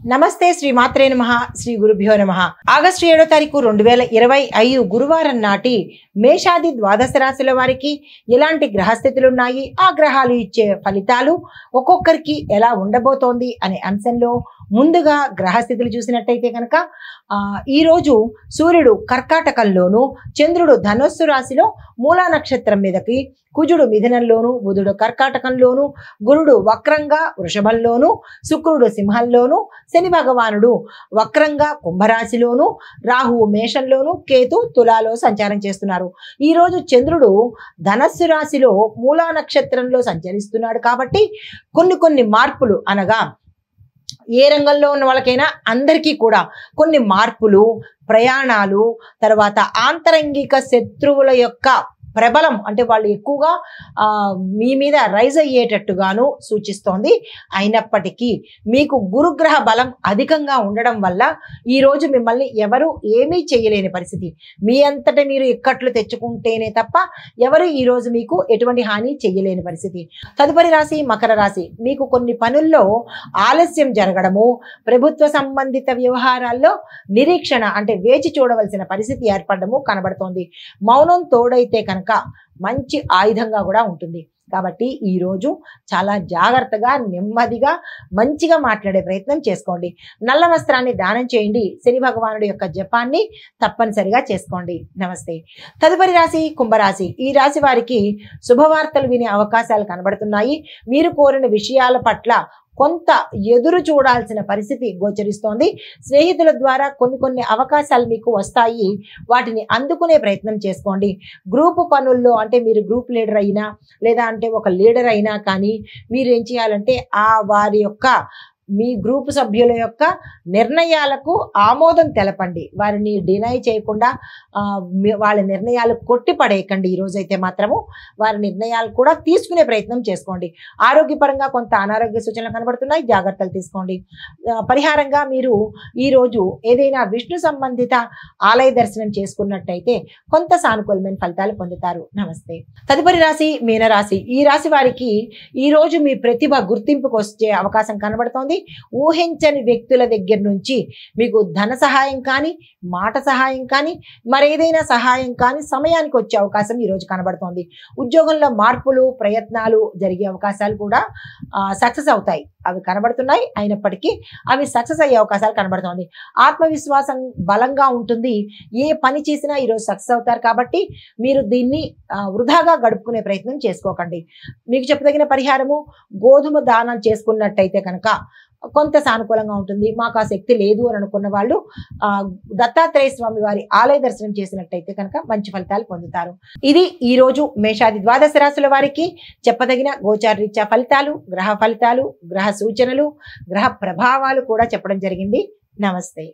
నమస్తే శ్రీ మాత్రే నమః శ్రీ గురుభ్యో నమః ఆగస్టు 7వ తారీఖు 2025 గురువారం నాటి మేషాది ద్వాదశ రాశుల వారికి ఎలాంటి గ్రహస్థితులు ఉన్నాయి, ఆ గ్రహాలు ఇచ్చే ఫలితాలు ఒక్కొక్కరికి ఎలా ఉండబోతోంది అనే అంశంలో ముందుగా గ్రహస్థితులు చూసినట్టయితే కనుక ఈ రోజు సూర్యుడు కర్కాటకంలోను, చంద్రుడు ధనుస్సు రాశిలో మూలా నక్షత్రం మీదకి, కుజుడు మిథునంలోను, బుధుడు కర్కాటకంలోను, గురుడు వక్రంగా వృషభంలోను, శుక్రుడు సింహంలోను, శని భగవానుడు వక్రంగా కుంభరాశిలోను, రాహువు మేషంలోను, కేతు తులాలో సంచారం చేస్తున్నారు. ఈ రోజు చంద్రుడు ధనస్సు రాశిలో మూలా నక్షత్రంలో సంచరిస్తున్నాడు కాబట్టి కొన్ని మార్పులు, అనగా ఏ రంగంలో ఉన్న వాళ్ళకైనా అందరికీ కూడా కొన్ని మార్పులు, ప్రయాణాలు, తర్వాత ఆంతరంగిక శత్రువుల యొక్క ప్రబలం అంటే వాళ్ళు ఎక్కువగా మీ మీద రైజ్ అయ్యేటట్టుగాను సూచిస్తోంది. అయినప్పటికీ మీకు గురుగ్రహ బలం అధికంగా ఉండడం వల్ల ఈరోజు మిమ్మల్ని ఎవరు ఏమీ చేయలేని పరిస్థితి. మీ అంతటా మీరు ఇక్కట్లు తెచ్చుకుంటేనే తప్ప ఎవరు ఈరోజు మీకు ఎటువంటి హాని చేయలేని పరిస్థితి. తదుపరి రాశి మకర రాశి. మీకు కొన్ని పనుల్లో ఆలస్యం జరగడము, ప్రభుత్వ సంబంధిత వ్యవహారాల్లో నిరీక్షణ అంటే వేచి చూడవలసిన పరిస్థితి ఏర్పడము కనబడుతోంది. మౌనం తోడైతే కనుక మంచి ఆయుధంగా కూడా ఉంటుంది. కాబట్టి ఈరోజు చాలా జాగ్రత్తగా, నెమ్మదిగా, మంచిగా మాట్లాడే ప్రయత్నం చేసుకోండి. నల్ల వస్త్రాన్ని దానం చేయండి. శని భగవానుడి యొక్క జపాన్ని తప్పనిసరిగా చేసుకోండి. నమస్తే. తదుపరి రాశి కుంభరాశి. ఈ రాశి వారికి శుభవార్తలు వినే అవకాశాలు కనబడుతున్నాయి. మీరు కోరిన విషయాల పట్ల కొంత ఎదురు చూడాల్సిన పరిస్థితి గోచరిస్తోంది. స్నేహితుల ద్వారా కొన్ని అవకాశాలు మీకు వస్తాయి. వాటిని అందుకునే ప్రయత్నం చేసుకోండి. గ్రూపు పనుల్లో అంటే మీరు గ్రూప్ లీడర్ అయినా లేదా అంటే ఒక లీడర్ అయినా కానీ మీరు ఏం చేయాలంటే వారి యొక్క మీ గ్రూపు సభ్యుల యొక్క నిర్ణయాలకు ఆమోదం తెలపండి. వారిని డినై చేయకుండా వాళ్ళ నిర్ణయాలు కొట్టిపడేయకండి. ఈరోజైతే మాత్రము వారి నిర్ణయాలు కూడా తీసుకునే ప్రయత్నం చేసుకోండి. ఆరోగ్యపరంగా కొంత అనారోగ్య సూచనలు కనబడుతున్నాయి, జాగ్రత్తలు తీసుకోండి. పరిహారంగా మీరు ఈరోజు ఏదైనా విష్ణు సంబంధిత ఆలయ దర్శనం చేసుకున్నట్టయితే కొంత సానుకూలమైన ఫలితాలు పొందుతారు. నమస్తే. తదుపరి రాశి మీనరాశి. ఈ రాశి వారికి ఈరోజు మీ ప్రతిభ గుర్తింపుకు వచ్చే అవకాశం కనబడుతోంది. ఊహించని వ్యక్తుల దగ్గర నుంచి మీకు ధన సహాయం కానీ, మాట సహాయం కానీ, మరేదైనా సహాయం కానీ సమయానికి వచ్చే అవకాశం ఈరోజు కనబడుతోంది. ఉద్యోగంలో మార్పులు, ప్రయత్నాలు జరిగే అవకాశాలు కూడా సక్సెస్ అవుతాయి. అవి కనబడుతున్నాయి. అయినప్పటికీ అవి సక్సెస్ అయ్యే అవకాశాలు కనబడుతోంది. ఆత్మవిశ్వాసం బలంగా ఉంటుంది. ఏ పని చేసినా ఈరోజు సక్సెస్ అవుతారు. కాబట్టి మీరు దీన్ని వృధాగా గడుపుకునే ప్రయత్నం చేసుకోకండి. మీకు చెప్పదగిన పరిహారము గోధుమ దానం చేసుకున్నట్టయితే కనుక కొంత సానుకూలంగా ఉంటుంది. మాకు ఆ శక్తి లేదు అని అనుకున్న వాళ్ళు దత్తాత్రేయ స్వామి వారి ఆలయ దర్శనం చేసినట్టయితే కనుక మంచి ఫలితాలు పొందుతారు. ఇది ఈ రోజు మేషాది ద్వాదశ రాశుల వారికి చెప్పదగిన గోచారరీత్యా ఫలితాలు, గ్రహ ఫలితాలు, గ్రహ సూచనలు, గ్రహ ప్రభావాలు కూడా చెప్పడం జరిగింది. నమస్తే.